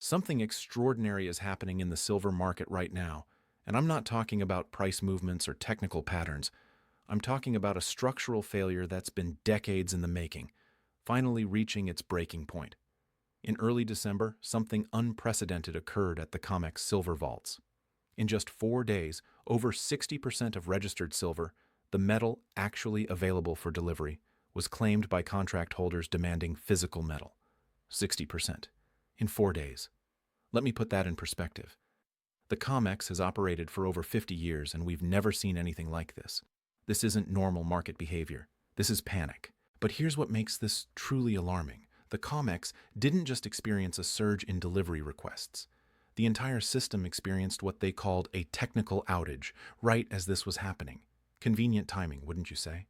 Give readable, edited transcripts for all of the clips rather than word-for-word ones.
Something extraordinary is happening in the silver market right now, and I'm not talking about price movements or technical patterns. I'm talking about a structural failure that's been decades in the making, finally reaching its breaking point. In early December, something unprecedented occurred at the COMEX silver vaults. In just 4 days, over 60% of registered silver, the metal actually available for delivery, was claimed by contract holders demanding physical metal. 60%. In 4 days. Let me put that in perspective. The COMEX has operated for over 50 years, and we've never seen anything like this. This isn't normal market behavior. This is panic. But here's what makes this truly alarming. The COMEX didn't just experience a surge in delivery requests. The entire system experienced what they called a technical outage right as this was happening. Convenient timing, wouldn't you say?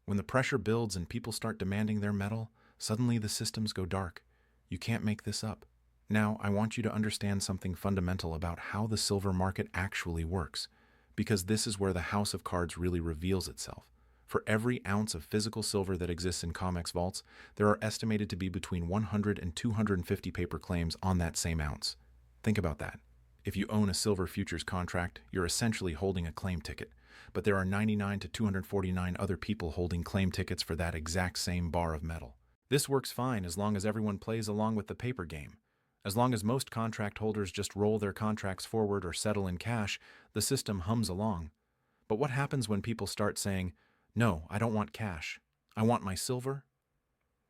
When the pressure builds and people start demanding their metal, suddenly the systems go dark. You can't make this up. Now, I want you to understand something fundamental about how the silver market actually works, because this is where the house of cards really reveals itself. For every ounce of physical silver that exists in COMEX vaults, there are estimated to be between 100 and 250 paper claims on that same ounce. Think about that. If you own a silver futures contract, you're essentially holding a claim ticket, but there are 99 to 249 other people holding claim tickets for that exact same bar of metal. This works fine as long as everyone plays along with the paper game. As long as most contract holders just roll their contracts forward or settle in cash, the system hums along. But what happens when people start saying, "No, I don't want cash. I want my silver"?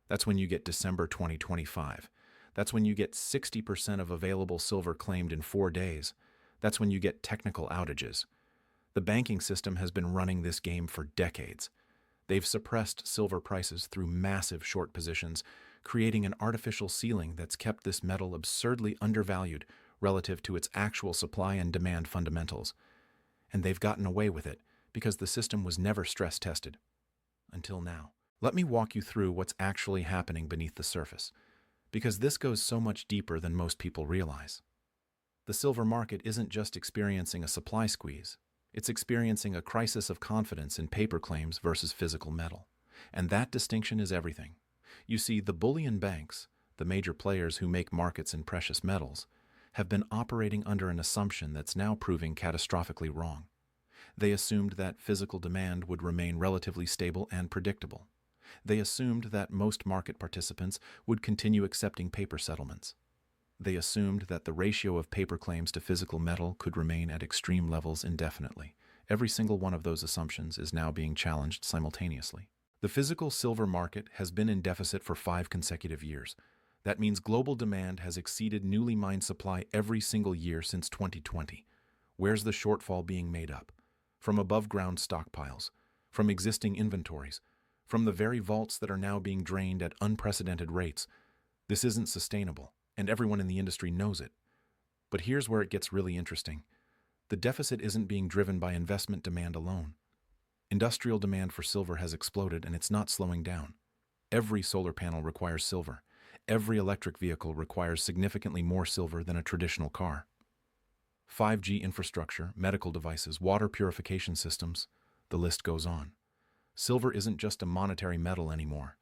That's when you get December 2025. That's when you get 60% of available silver claimed in 4 days. That's when you get technical outages. The banking system has been running this game for decades. They've suppressed silver prices through massive short positions, creating an artificial ceiling that's kept this metal absurdly undervalued relative to its actual supply and demand fundamentals. And they've gotten away with it because the system was never stress tested. Until now. Let me walk you through what's actually happening beneath the surface, because this goes so much deeper than most people realize. The silver market isn't just experiencing a supply squeeze. It's experiencing a crisis of confidence in paper claims versus physical metal. And that distinction is everything. You see, the bullion banks, the major players who make markets in precious metals, have been operating under an assumption that's now proving catastrophically wrong. They assumed that physical demand would remain relatively stable and predictable. They assumed that most market participants would continue accepting paper settlements. They assumed that the ratio of paper claims to physical metal could remain at extreme levels indefinitely. Every single one of those assumptions is now being challenged simultaneously. The physical silver market has been in deficit for 5 consecutive years. That means global demand has exceeded newly mined supply every single year since 2020. Where's the shortfall being made up? From above-ground stockpiles, from existing inventories, from the very vaults that are now being drained at unprecedented rates. This isn't sustainable, and everyone in the industry knows it. But here's where it gets really interesting. The deficit isn't being driven by investment demand alone. Industrial demand for silver has exploded, and it's not slowing down. Every solar panel requires silver. Every electric vehicle requires significantly more silver than a traditional car. 5G infrastructure, medical devices, water purification systems, the list goes on. Silver isn't just a monetary metal anymore.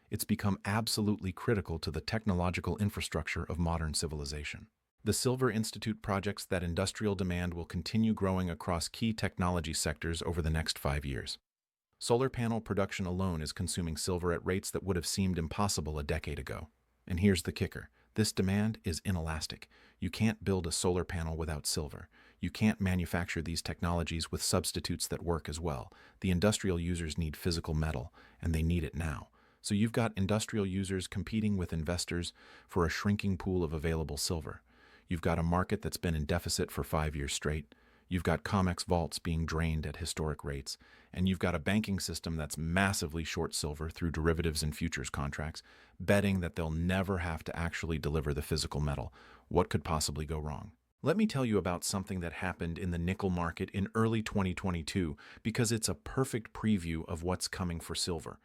It's become absolutely critical to the technological infrastructure of modern civilization. The Silver Institute projects that industrial demand will continue growing across key technology sectors over the next 5 years. Solar panel production alone is consuming silver at rates that would have seemed impossible a decade ago. And here's the kicker. This demand is inelastic. You can't build a solar panel without silver. You can't manufacture these technologies with substitutes that work as well. The industrial users need physical metal, and they need it now. So you've got industrial users competing with investors for a shrinking pool of available silver. You've got a market that's been in deficit for 5 years straight. You've got COMEX vaults being drained at historic rates. And you've got a banking system that's massively short silver through derivatives and futures contracts, betting that they'll never have to actually deliver the physical metal. What could possibly go wrong? Let me tell you about something that happened in the nickel market in early 2022, because it's a perfect preview of what's coming for silver.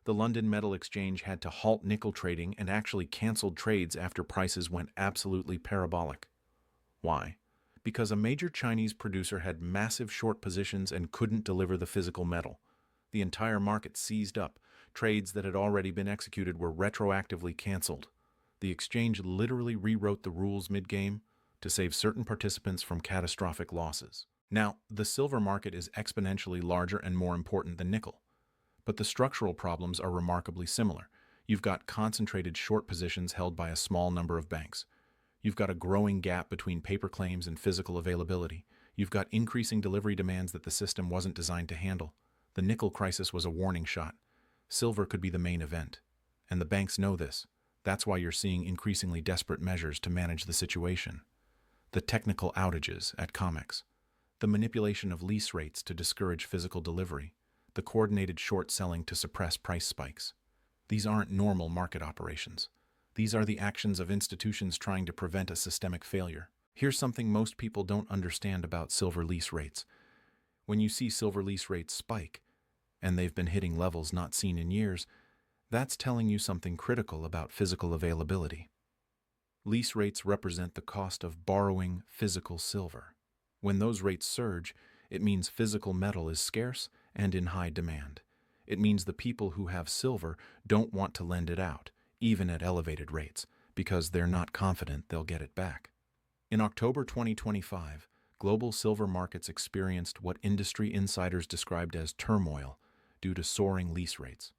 The London Metal Exchange had to halt nickel trading and actually canceled trades after prices went absolutely parabolic. Why? Because a major Chinese producer had massive short positions and couldn't deliver the physical metal. The entire market seized up. Trades that had already been executed were retroactively canceled. The exchange literally rewrote the rules mid-game to save certain participants from catastrophic losses. Now, the silver market is exponentially larger and more important than nickel, but the structural problems are remarkably similar. You've got concentrated short positions held by a small number of banks. You've got a growing gap between paper claims and physical availability. You've got increasing delivery demands that the system wasn't designed to handle. The nickel crisis was a warning shot. Silver could be the main event. And the banks know this. That's why you're seeing increasingly desperate measures to manage the situation. The technical outages at COMEX, the manipulation of lease rates to discourage physical delivery, the coordinated short selling to suppress price spikes. These aren't normal market operations. These are the actions of institutions trying to prevent a systemic failure. Here's something most people don't understand about silver lease rates. When you see silver lease rates spike, and they've been hitting levels not seen in years, that's telling you something critical about physical availability. Lease rates represent the cost of borrowing physical silver. When those rates surge, it means physical metal is scarce and in high demand. It means the people who have silver don't want to lend it out, even at elevated rates, because they're not confident they'll get it back. In October 2025, global silver markets experienced what industry insiders described as turmoil due to soaring lease rates.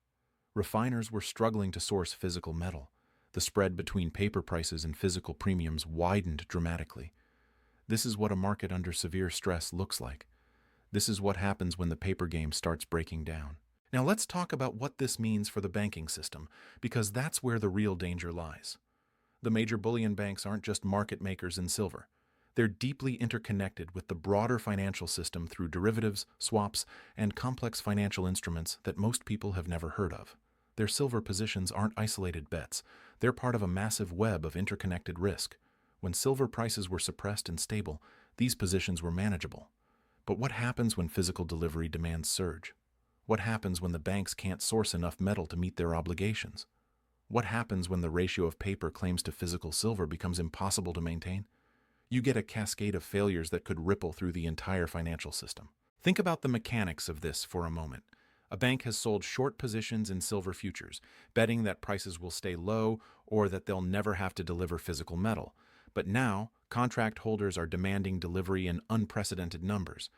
Refiners were struggling to source physical metal. The spread between paper prices and physical premiums widened dramatically. This is what a market under severe stress looks like. This is what happens when the paper game starts breaking down. Now let's talk about what this means for the banking system, because that's where the real danger lies. The major bullion banks aren't just market makers in silver. They're deeply interconnected with the broader financial system through derivatives, swaps, and complex financial instruments that most people have never heard of. Their silver positions aren't isolated bets. They're part of a massive web of interconnected risk. When silver prices were suppressed and stable, these positions were manageable. But what happens when physical delivery demands surge? What happens when the banks can't source enough metal to meet their obligations? What happens when the ratio of paper claims to physical silver becomes impossible to maintain? You get a cascade of failures that could ripple through the entire financial system. Think about the mechanics of this for a moment. A bank has sold short positions in silver futures, betting that prices will stay low or that they'll never have to deliver physical metal. But now, contract holders are demanding delivery in unprecedented numbers.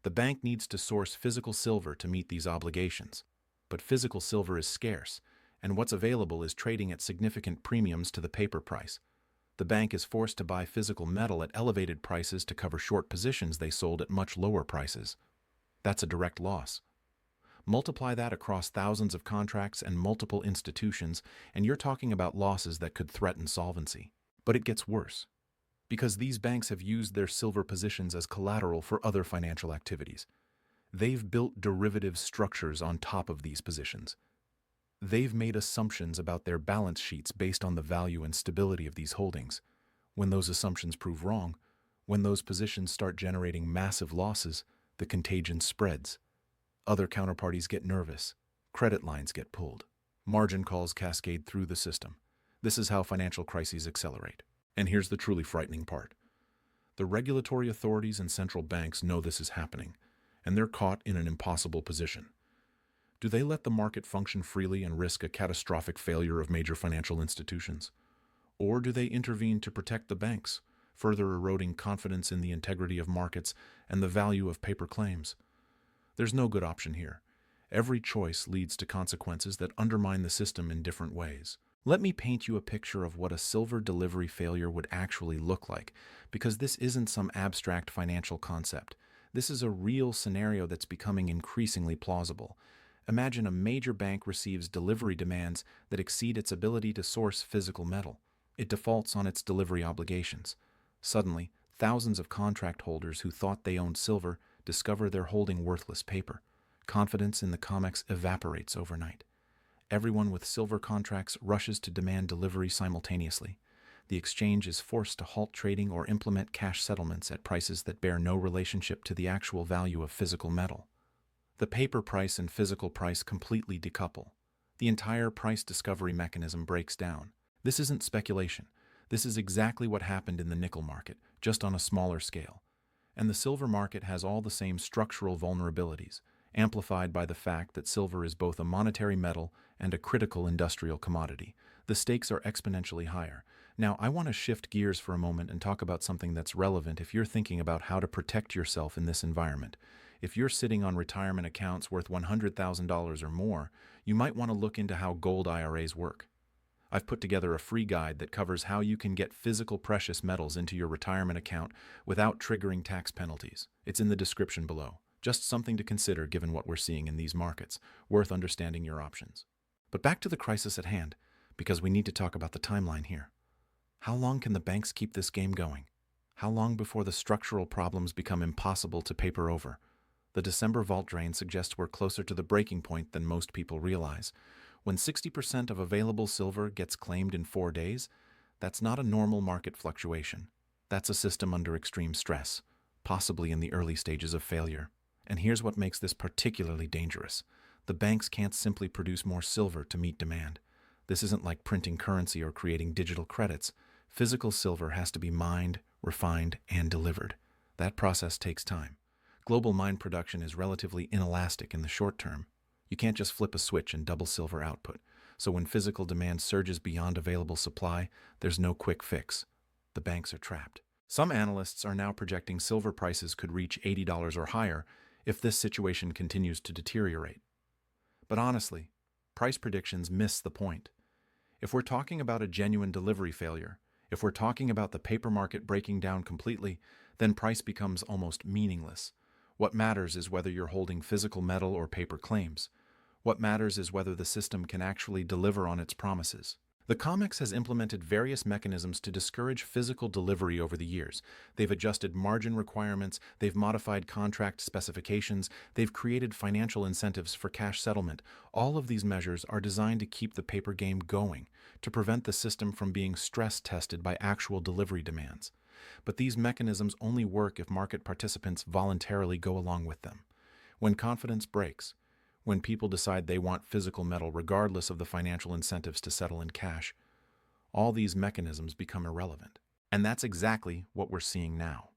The bank needs to source physical silver to meet these obligations. But physical silver is scarce, and what's available is trading at significant premiums to the paper price. The bank is forced to buy physical metal at elevated prices to cover short positions they sold at much lower prices. That's a direct loss. Multiply that across thousands of contracts and multiple institutions, and you're talking about losses that could threaten solvency. But it gets worse, because these banks have used their silver positions as collateral for other financial activities. They've built derivative structures on top of these positions. They've made assumptions about their balance sheets based on the value and stability of these holdings. When those assumptions prove wrong, when those positions start generating massive losses, the contagion spreads. Other counterparties get nervous. Credit lines get pulled. Margin calls cascade through the system. This is how financial crises accelerate. And here's the truly frightening part. The regulatory authorities and central banks know this is happening, and they're caught in an impossible position. Do they let the market function freely and risk a catastrophic failure of major financial institutions? Or do they intervene to protect the banks, further eroding confidence in the integrity of markets and the value of paper claims? There's no good option here. Every choice leads to consequences that undermine the system in different ways. Let me paint you a picture of what a silver delivery failure would actually look like, because this isn't some abstract financial concept. This is a real scenario that's becoming increasingly plausible. Imagine a major bank receives delivery demands that exceed its ability to source physical metal. It defaults on its delivery obligations. Suddenly, thousands of contract holders who thought they owned silver discover they're holding worthless paper. Confidence in the COMEX evaporates overnight. Everyone with silver contracts rushes to demand delivery simultaneously. The exchange is forced to halt trading or implement cash settlements at prices that bear no relationship to the actual value of physical metal. The paper price and physical price completely decouple. The entire price discovery mechanism breaks down. This isn't speculation. This is exactly what happened in the nickel market, just on a smaller scale. And the silver market has all the same structural vulnerabilities, amplified by the fact that silver is both a monetary metal and a critical industrial commodity. the stakes are exponentially higher. Now, I want to shift gears for a moment and talk about something that's relevant if you're thinking about how to protect yourself in this environment. If you're sitting on retirement accounts worth $100,000 or more, you might want to look into how gold IRAs work. I've put together a free guide that covers how you can get physical precious metals into your retirement account without triggering tax penalties. It's in the description below. Just something to consider given what we're seeing in these markets, worth understanding your options. But back to the crisis at hand, because we need to talk about the timeline here. How long can the banks keep this game going? How long before the structural problems become impossible to paper over? The December vault drain suggests we're closer to the breaking point than most people realize. When 60% of available silver gets claimed in 4 days, that's not a normal market fluctuation. That's a system under extreme stress, possibly in the early stages of failure. And here's what makes this particularly dangerous. The banks can't simply produce more silver to meet demand. This isn't like printing currency or creating digital credits. Physical silver has to be mined, refined, and delivered. That process takes time. Global mine production is relatively inelastic in the short term. You can't just flip a switch and double silver output. So when physical demand surges beyond available supply, there's no quick fix. The banks are trapped. Some analysts are now projecting silver prices could reach $80 or higher if this situation continues to deteriorate. But honestly, price predictions miss the point. If we're talking about a genuine delivery failure, if we're talking about the paper market breaking down completely, then price becomes almost meaningless. What matters is whether you're holding physical metal or paper claims. What matters is whether the system can actually deliver on its promises. The COMEX has implemented various mechanisms to discourage physical delivery over the years. They've adjusted margin requirements, they've modified contract specifications, they've created financial incentives for cash settlement. All of these measures are designed to keep the paper game going, to prevent the system from being stress tested by actual delivery demands. But these mechanisms only work if market participants voluntarily go along with them. When confidence breaks, when people decide they want physical metal regardless of the financial incentives to settle in cash, all these mechanisms become irrelevant. And that's exactly what we're seeing now.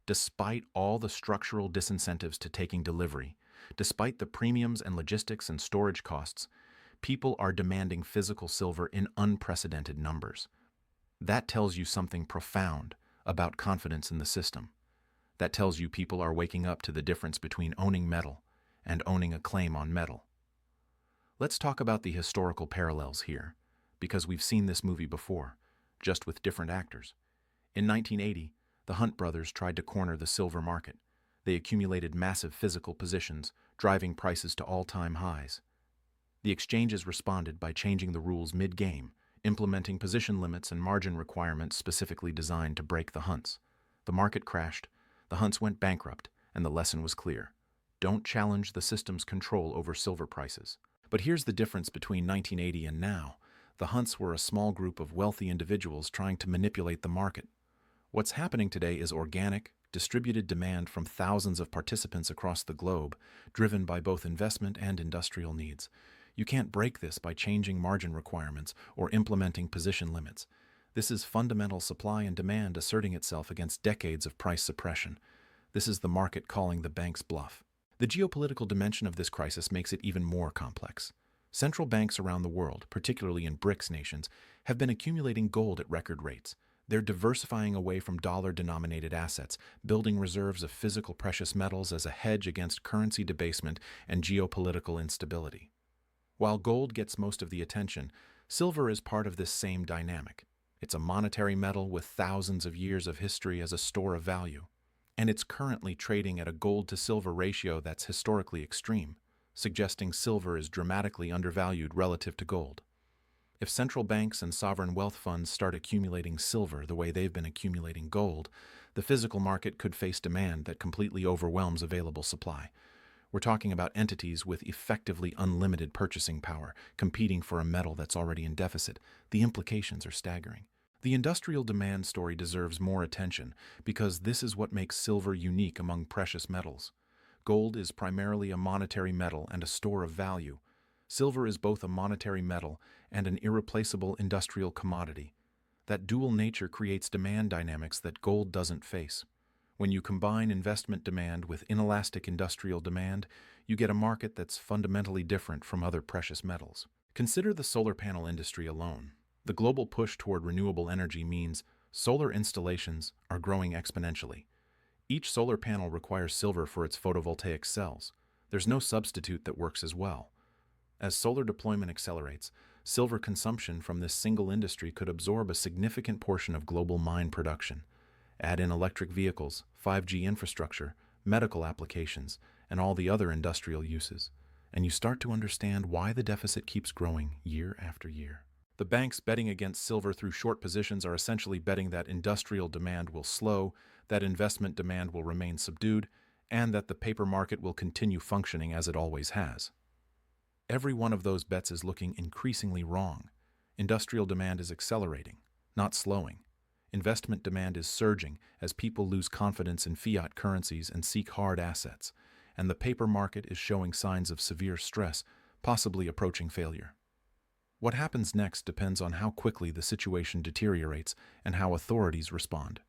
Despite all the structural disincentives to taking delivery, despite the premiums and logistics and storage costs, people are demanding physical silver in unprecedented numbers. That tells you something profound about confidence in the system. That tells you people are waking up to the difference between owning metal and owning a claim on metal. Let's talk about the historical parallels here, because we've seen this movie before, just with different actors. In 1980, the Hunt brothers tried to corner the silver market. They accumulated massive physical positions, driving prices to all-time highs. The exchanges responded by changing the rules mid-game, implementing position limits and margin requirements specifically designed to break the Hunts. The market crashed, the Hunts went bankrupt, and the lesson was clear. Don't challenge the system's control over silver prices. But here's the difference between 1980 and now. The Hunts were a small group of wealthy individuals trying to manipulate the market. What's happening today is organic, distributed demand from thousands of participants across the globe, driven by both investment and industrial needs. You can't break this by changing margin requirements or implementing position limits. This is fundamental supply and demand asserting itself against decades of price suppression. This is the market calling the bank's bluff. The geopolitical dimension of this crisis makes it even more complex. Central banks around the world, particularly in BRICS nations, have been accumulating gold at record rates. They're diversifying away from dollar-denominated assets, building reserves of physical precious metals as a hedge against currency debasement and geopolitical instability. While gold gets most of the attention, silver is part of this same dynamic. It's a monetary metal with thousands of years of history as a store of value. And it's currently trading at a gold-to-silver ratio that's historically extreme, suggesting silver is dramatically undervalued relative to gold. If central banks and sovereign wealth funds start accumulating silver the way they've been accumulating gold, the physical market could face demand that completely overwhelms available supply. We're talking about entities with effectively unlimited purchasing power, competing for a metal that's already in deficit. The implications are staggering. The industrial demand story deserves more attention because this is what makes silver unique among precious metals. Gold is primarily a monetary metal and a store of value. Silver is both a monetary metal and an irreplaceable industrial commodity. That dual nature creates demand dynamics that gold doesn't face. When you combine investment demand with inelastic industrial demand, you get a market that's fundamentally different from other precious metals. Consider the solar panel industry alone. The global push toward renewable energy means solar installations are growing exponentially. Each solar panel requires silver for its photovoltaic cells. There's no substitute that works as well. As solar deployment accelerates, silver consumption from this single industry could absorb a significant portion of global mine production. Add in electric vehicles, 5G infrastructure, medical applications, and all the other industrial uses, and you start to understand why the deficit keeps growing year after year. The banks betting against silver through short positions are essentially betting that industrial demand will slow, that investment demand will remain subdued, and that the paper market will continue functioning as it always has. Every one of those bets is looking increasingly wrong. Industrial demand is accelerating, not slowing. Investment demand is surging as people lose confidence in fiat currencies and seek hard assets, and the paper market is showing signs of severe stress, possibly approaching failure. What happens next depends on how quickly the situation deteriorates and how authorities respond.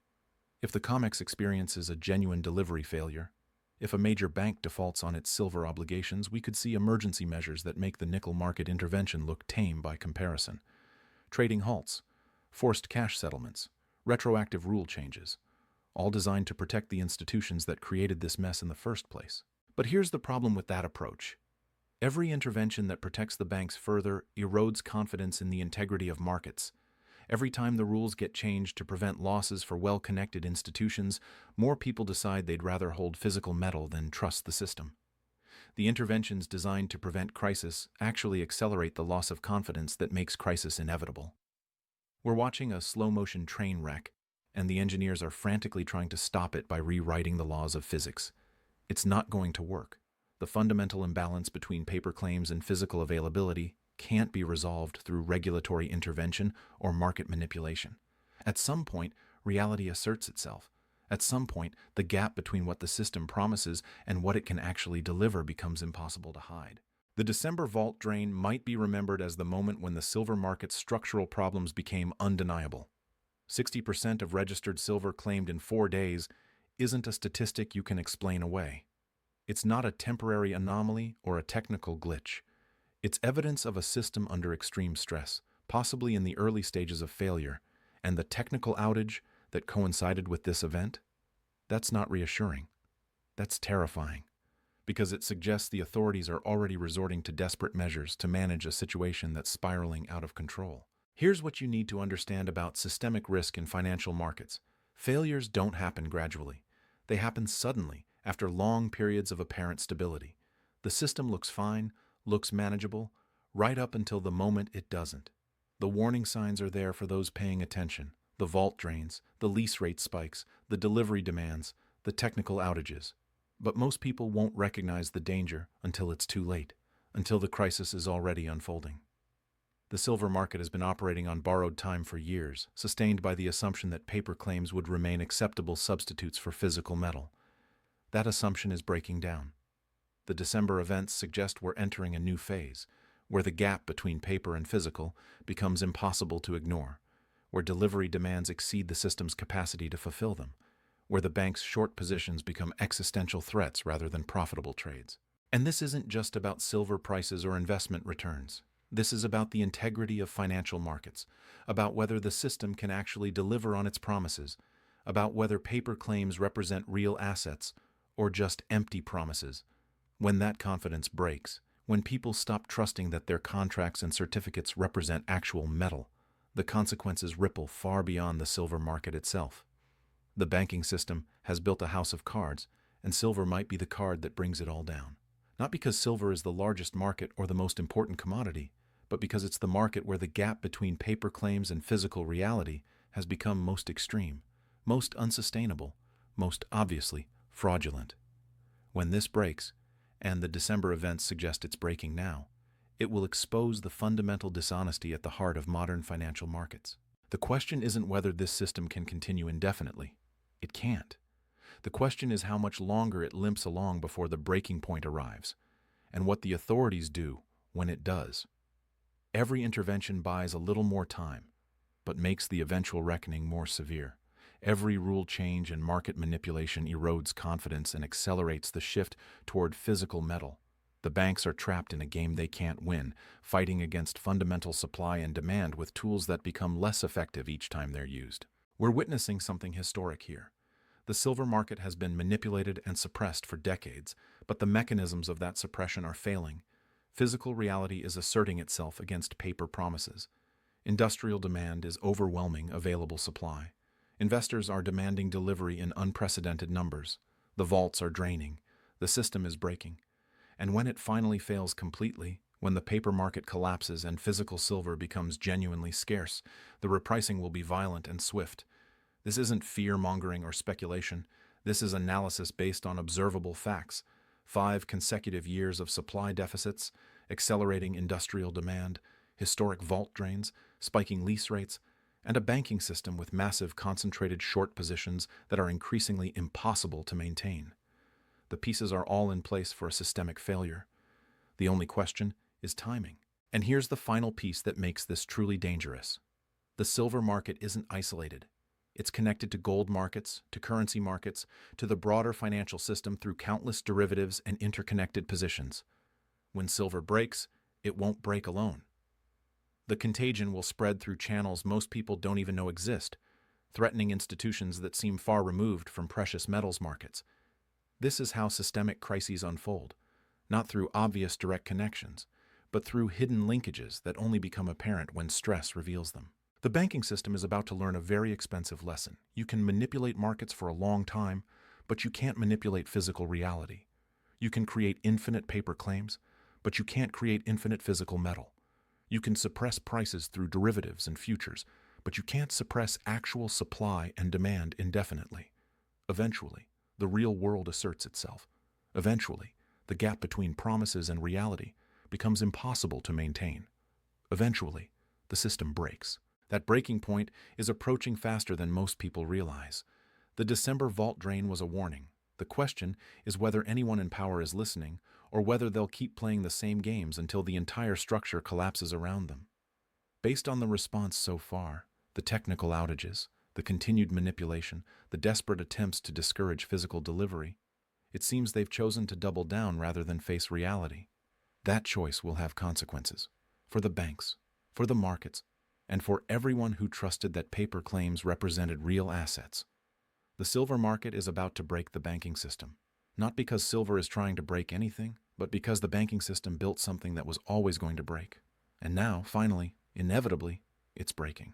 If the COMEX experiences a genuine delivery failure, if a major bank defaults on its silver obligations, we could see emergency measures that make the nickel market intervention look tame by comparison. Trading halts, forced cash settlements, retroactive rule changes, all designed to protect the institutions that created this mess in the first place. But here's the problem with that approach. Every intervention that protects the banks further erodes confidence in the integrity of markets. Every time the rules get changed to prevent losses for well-connected institutions, more people decide they'd rather hold physical metal than trust the system. The interventions designed to prevent crisis actually accelerate the loss of confidence that makes crisis inevitable. We're watching a slow-motion train wreck, and the engineers are frantically trying to stop it by rewriting the laws of physics. It's not going to work. The fundamental imbalance between paper claims and physical availability can't be resolved through regulatory intervention or market manipulation. At some point, reality asserts itself. At some point, the gap between what the system promises and what it can actually deliver becomes impossible to hide. The December vault drain might be remembered as the moment when the silver market's structural problems became undeniable. 60% of registered silver claimed in 4 days isn't a statistic you can explain away. It's not a temporary anomaly or a technical glitch. It's evidence of a system under extreme stress, possibly in the early stages of failure, and the technical outage that coincided with this event? That's not reassuring. That's terrifying, because it suggests the authorities are already resorting to desperate measures to manage a situation that's spiraling out of control. Here's what you need to understand about systemic risk in financial markets. Failures don't happen gradually. They happen suddenly, after long periods of apparent stability. The system looks fine, looks manageable, right up until the moment it doesn't. The warning signs are there for those paying attention. The vault drains, the lease rate spikes, the delivery demands, the technical outages. But most people won't recognize the danger until it's too late, until the crisis is already unfolding. The silver market has been operating on borrowed time for years, sustained by the assumption that paper claims would remain acceptable substitutes for physical metal. That assumption is breaking down. The December events suggest we're entering a new phase, where the gap between paper and physical becomes impossible to ignore, where delivery demands exceed the system's capacity to fulfill them, where the bank's short positions become existential threats rather than profitable trades. And this isn't just about silver prices or investment returns. This is about the integrity of financial markets, about whether the system can actually deliver on its promises, about whether paper claims represent real assets or just empty promises. When that confidence breaks, when people stop trusting that their contracts and certificates represent actual metal, the consequences ripple far beyond the silver market itself. The banking system has built a house of cards, and silver might be the card that brings it all down. Not because silver is the largest market or the most important commodity, but because it's the market where the gap between paper claims and physical reality has become most extreme, most unsustainable, most obviously fraudulent. When this breaks, and the December events suggest it's breaking now, it will expose the fundamental dishonesty at the heart of modern financial markets. The question isn't whether this system can continue indefinitely. It can't. The question is how much longer it limps along before the breaking point arrives, and what the authorities do when it does. Every intervention buys a little more time, but makes the eventual reckoning more severe. Every rule change and market manipulation erodes confidence and accelerates the shift toward physical metal. The banks are trapped in a game they can't win, fighting against fundamental supply and demand with tools that become less effective each time they're used. We're witnessing something historic here. The silver market has been manipulated and suppressed for decades, but the mechanisms of that suppression are failing. Physical reality is asserting itself against paper promises. Industrial demand is overwhelming available supply. Investors are demanding delivery in unprecedented numbers. The vaults are draining. The system is breaking. And when it finally fails completely, when the paper market collapses and physical silver becomes genuinely scarce, the repricing will be violent and swift. This isn't fear-mongering or speculation. This is analysis based on observable facts. 5 consecutive years of supply deficits, accelerating industrial demand, historic vault drains, spiking lease rates, and a banking system with massive concentrated short positions that are increasingly impossible to maintain. The pieces are all in place for a systemic failure. The only question is timing. And here's the final piece that makes this truly dangerous. The silver market isn't isolated. It's connected to gold markets, to currency markets, to the broader financial system through countless derivatives and interconnected positions. When silver breaks, it won't break alone. The contagion will spread through channels most people don't even know exist, threatening institutions that seem far removed from precious metals markets. This is how systemic crises unfold, not through obvious direct connections, but through hidden linkages that only become apparent when stress reveals them. The banking system is about to learn a very expensive lesson. You can manipulate markets for a long time, but you can't manipulate physical reality. You can create infinite paper claims, but you can't create infinite physical metal. You can suppress prices through derivatives and futures, but you can't suppress actual supply and demand indefinitely. Eventually, the real world asserts itself. Eventually, the gap between promises and reality becomes impossible to maintain. Eventually, the system breaks. That breaking point is approaching faster than most people realize. The December vault drain was a warning. The question is whether anyone in power is listening, or whether they'll keep playing the same games until the entire structure collapses around them. Based on the response so far, the technical outages, the continued manipulation, the desperate attempts to discourage physical delivery, it seems they've chosen to double down rather than face reality. That choice will have consequences for the banks, for the markets, and for everyone who trusted that paper claims represented real assets. The silver market is about to break the banking system, not because silver is trying to break anything, but because the banking system built something that was always going to break. And now, finally, inevitably, it's breaking.